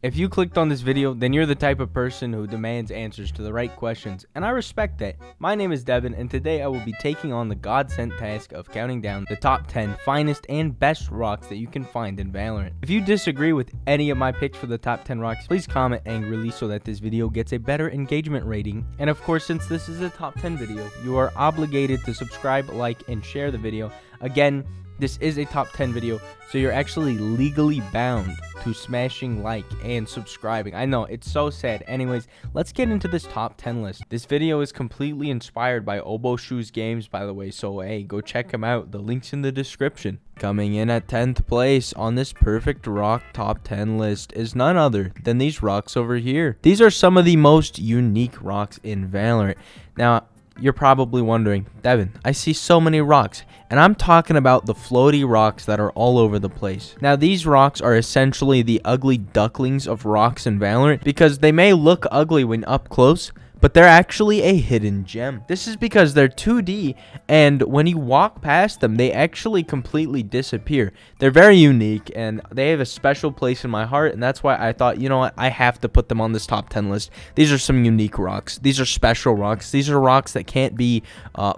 If you clicked on this video, then you're the type of person who demands answers to the right questions, and I respect that. My name is Devin, and today I will be taking on the God-sent task of counting down the top 10 finest and best rocks that you can find in Valorant. If you disagree with any of my picks for the top 10 rocks, please comment angrily so that this video gets a better engagement rating. And of course, since this is a top 10 video, you are obligated to subscribe, like, and share the video. Again, this is a top 10 video, so you're actually legally bound to smashing like and subscribing. I know, it's so sad. Anyways, let's get into this top 10 list. This video is completely inspired by Oboe Shoes Games, by the way, so hey, go check them out. The link's in the description. Coming in at 10th place on this perfect rock top 10 list is none other than these rocks over here. These are some of the most unique rocks in Valorant. Now, you're probably wondering, Devin, I see so many rocks, and I'm talking about the floaty rocks that are all over the place. Now, these rocks are essentially the ugly ducklings of rocks in Valorant because they may look ugly when up close, but they're actually a hidden gem. This is because they're 2D, and when you walk past them, they actually completely disappear. They're very unique, and they have a special place in my heart, and that's why I thought, you know what, I have to put them on this top 10 list. These are some unique rocks. These are special rocks. These are rocks that can't be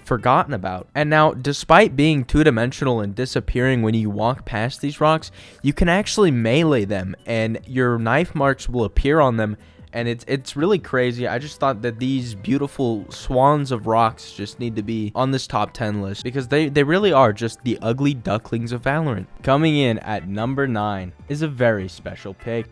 forgotten about. And now, despite being two-dimensional and disappearing when you walk past these rocks, you can actually melee them, and your knife marks will appear on them. And it's really crazy. I just thought that these beautiful swans of rocks just need to be on this top 10 list because they really are just the ugly ducklings of Valorant. Coming in at number 9 is a very special pick.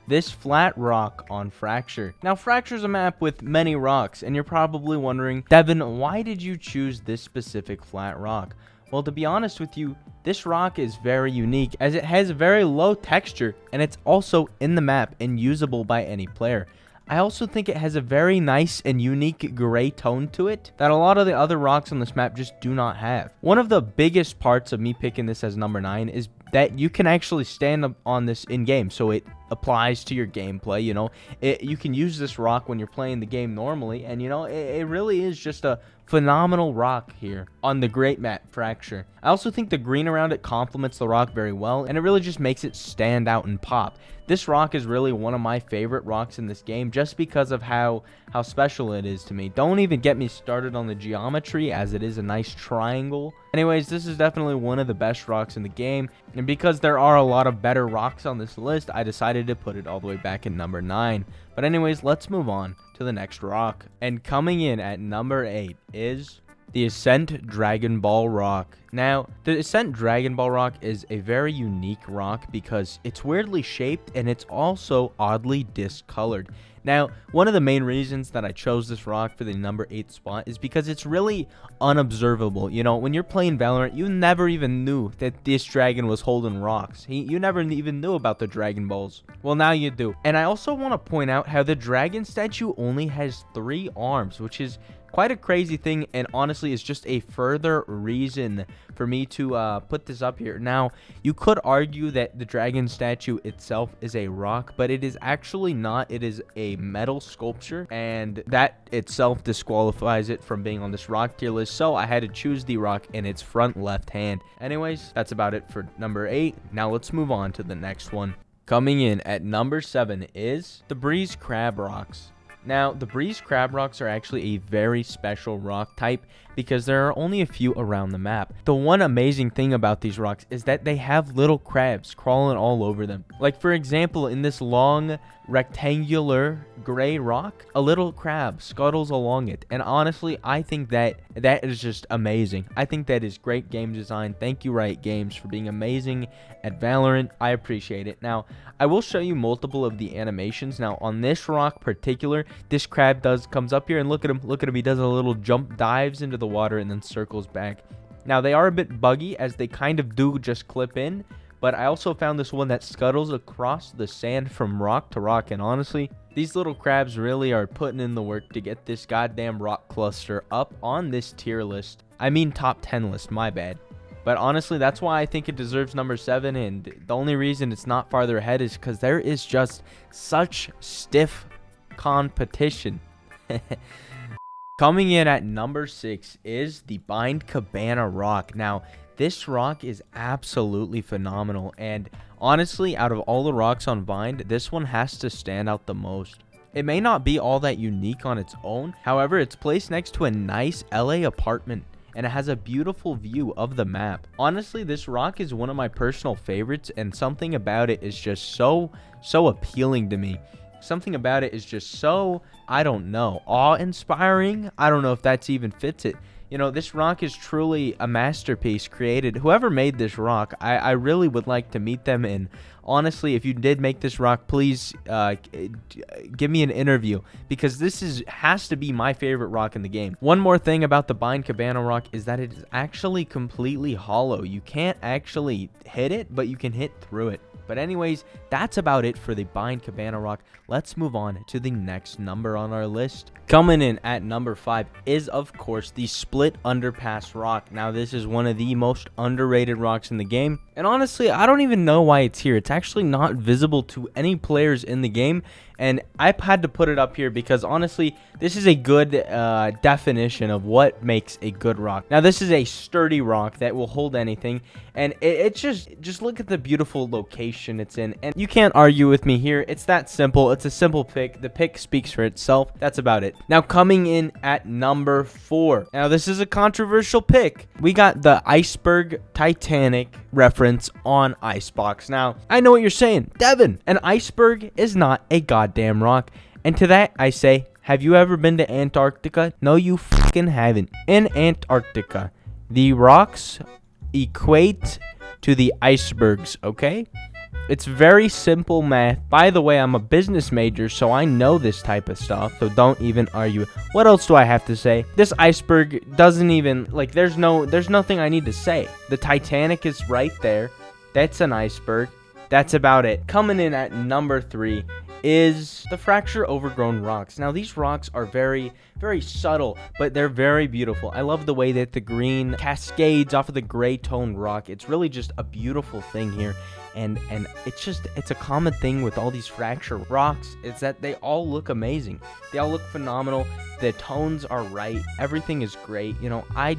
This flat rock on Fracture. Now, Fracture's a map with many rocks, and you're probably wondering, Devin, why did you choose this specific flat rock? Well, to be honest with you, this rock is very unique as it has a very low texture and it's also in the map and usable by any player. I also think it has a very nice and unique gray tone to it that a lot of the other rocks on this map just do not have. One of the biggest parts of me picking this as number 9 is that you can actually stand up on this in game, so it applies to your gameplay. You know, you can use this rock when you're playing the game normally, and you know, it really is just a phenomenal rock here on the great map Fracture. I also think the green around it complements the rock very well, and it really just makes it stand out and pop. This rock is really one of my favorite rocks in this game just because of how special it is to me. Don't even get me started on the geometry, as it is a nice triangle. Anyways, this is definitely one of the best rocks in the game, and because there are a lot of better rocks on this list, I decided to put it all the way back at number 9. But anyways, let's move on to the next rock. And coming in at number 8 is the Ascent Dragon Ball Rock. Now, the Ascent Dragon Ball Rock is a very unique rock because it's weirdly shaped and it's also oddly discolored. Now, one of the main reasons that I chose this rock for the number 8 spot is because it's really unobservable. You know, when you're playing Valorant, you never even knew that this dragon was holding rocks. You never even knew about the Dragon Balls. Well, now you do. And I also want to point out how the dragon statue only has 3 arms, which is quite a crazy thing, and honestly is just a further reason for me to put this up here. Now, you could argue that the dragon statue itself is a rock, but it is actually not. It is a metal sculpture, and that itself disqualifies it from being on this rock tier list, so I had to choose the rock in its front left hand. Anyways, that's about it for number 8. Now let's move on to the next one. Coming in at number 7 is the Breeze Crab Rocks. Now, the Breeze Crab Rocks are actually a very special rock type because there are only a few around the map. The one amazing thing about these rocks is that they have little crabs crawling all over them. Like, for example, in this long rectangular gray rock, a little crab scuttles along it. And honestly, I think that is just amazing. I think that is great game design. Thank you, Riot Games, for being amazing at Valorant. I appreciate it. Now, I will show you multiple of the animations. Now, on this rock particular, this crab comes up here, and look at him. He does a little jump, dives into the water, and then circles back. Now, they are a bit buggy as they kind of do just clip in, but I also found this one that scuttles across the sand from rock to rock, and honestly, these little crabs really are putting in the work to get this goddamn rock cluster up on this tier list. I mean top 10 list, my bad. But honestly, that's why I think it deserves number 7, and the only reason it's not farther ahead is because there is just such stiff competition. Coming in at number 6 is the Bind Cabana Rock. Now, This rock is absolutely phenomenal, and honestly, out of all the rocks on Vine, this one has to stand out the most. It may not be all that unique on its own, however, it's placed next to a nice LA apartment, and it has a beautiful view of the map. Honestly, this rock is one of my personal favorites, and something about it is just so appealing to me. Something about it is just so, I don't know, awe-inspiring. I don't know if that's even fits it. You know, this rock is truly a masterpiece created. Whoever made this rock, I really would like to meet them. And honestly, if you did make this rock, please give me an interview, because this has to be my favorite rock in the game. One more thing about the Bind Cabana rock is that it is actually completely hollow. You can't actually hit it, but you can hit through it. But anyways, that's about it for the Bind Cabana rock. Let's move on to the next number on our list. Coming in at number 5 is, of course, the Split Underpass rock. Now, this is one of the most underrated rocks in the game. And honestly, I don't even know why it's here. It's actually not visible to any players in the game. And I've had to put it up here because, honestly, this is a good definition of what makes a good rock. Now, this is a sturdy rock that will hold anything. And it's just look at the beautiful location it's in. And you can't argue with me here. It's that simple. It's a simple pick. The pick speaks for itself. That's about it. Now, coming in at number 4. Now, this is a controversial pick. We got the Iceberg Titanic reference on Icebox. Now, I know what you're saying. Devin, an iceberg is not a goddamn rock. And to that, I say, have you ever been to Antarctica? No, you fucking haven't. In Antarctica, the rocks equate to the icebergs, okay? It's very simple math. By the way, I'm a business major, so I know this type of stuff, so don't even argue. What else do I have to say? This iceberg doesn't even, like, there's nothing I need to say. The Titanic is right there. That's an iceberg. That's about it. Coming in at number 3 is the Fracture Overgrown Rocks. Now, these rocks are very, very subtle, but they're very beautiful. I love the way that the green cascades off of the gray toned rock. It's really just a beautiful thing here. And it's a common thing with all these fracture rocks. It's that they all look amazing. They all look phenomenal. The tones are right. Everything is great. You know, I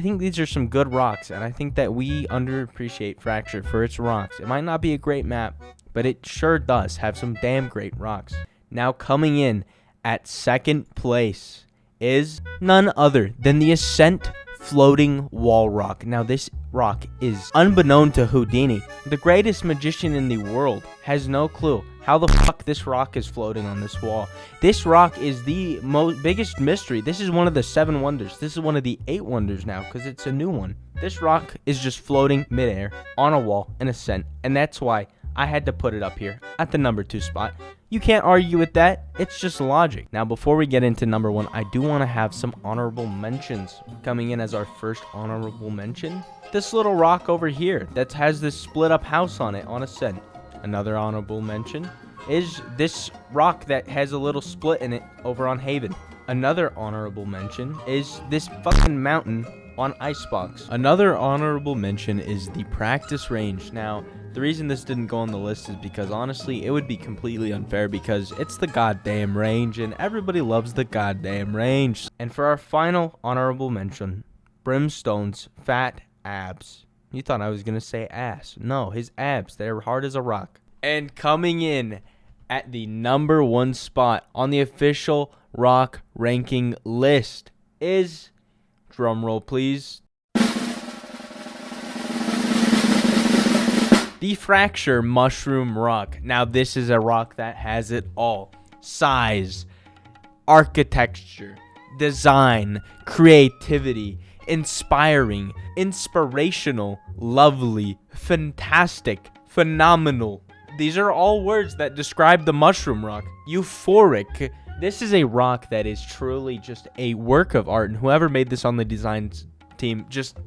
think these are some good rocks, and I think that we underappreciate Fracture for its rocks. It might not be a great map, but it sure does have some damn great rocks. Now, coming in at second place is none other than the Ascent Floating Wall Rock. Now, this rock is unbeknown to Houdini. The greatest magician in the world has no clue how the fuck this rock is floating on this wall. This rock is the biggest mystery. This is one of the 7 wonders. This is one of the 8 wonders now, because it's a new one. This rock is just floating midair on a wall in Ascent, and that's why I had to put it up here at the number 2 spot. You can't argue with that. It's just logic. Now, before we get into number 1, I do want to have some honorable mentions. Coming in as our first honorable mention, this little rock over here that has this split up house on it on Ascent. Another honorable mention is this rock that has a little split in it over on Haven. Another honorable mention is this fucking mountain on Icebox. Another honorable mention is the practice range. Now, the reason this didn't go on the list is because, honestly, it would be completely unfair because it's the goddamn range and everybody loves the goddamn range. And for our final honorable mention, Brimstone's fat abs. You thought I was going to say ass. No, his abs. They're hard as a rock. And coming in at the number 1 spot on the official rock ranking list is, drumroll please, the Fracture Mushroom Rock. Now, this is a rock that has it all. Size, architecture, design, creativity, inspiring, inspirational, lovely, fantastic, phenomenal. These are all words that describe the Mushroom Rock. Euphoric. This is a rock that is truly just a work of art, and whoever made this on the design team, just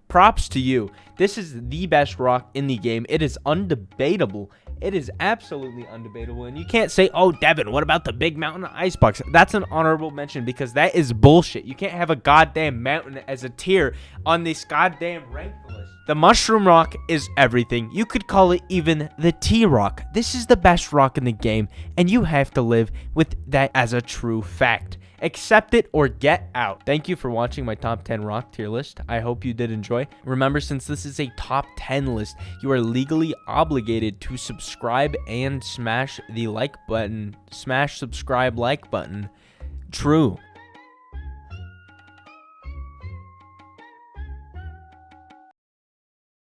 props to you. This is the best rock in the game. It is undebatable. It is absolutely undebatable. And you can't say, oh, Devin, what about the big mountain Icebox? That's an honorable mention because that is bullshit. You can't have a goddamn mountain as a tier on this goddamn ranked list. The Mushroom Rock is everything. You could call it even the T-Rock. This is the best rock in the game, and you have to live with that as a true fact. Accept it or get out. Thank you for watching my top 10 rock tier list. I hope you did enjoy. Remember, since this is a top 10 list, you are legally obligated to subscribe and smash the like button. Smash subscribe like button. True.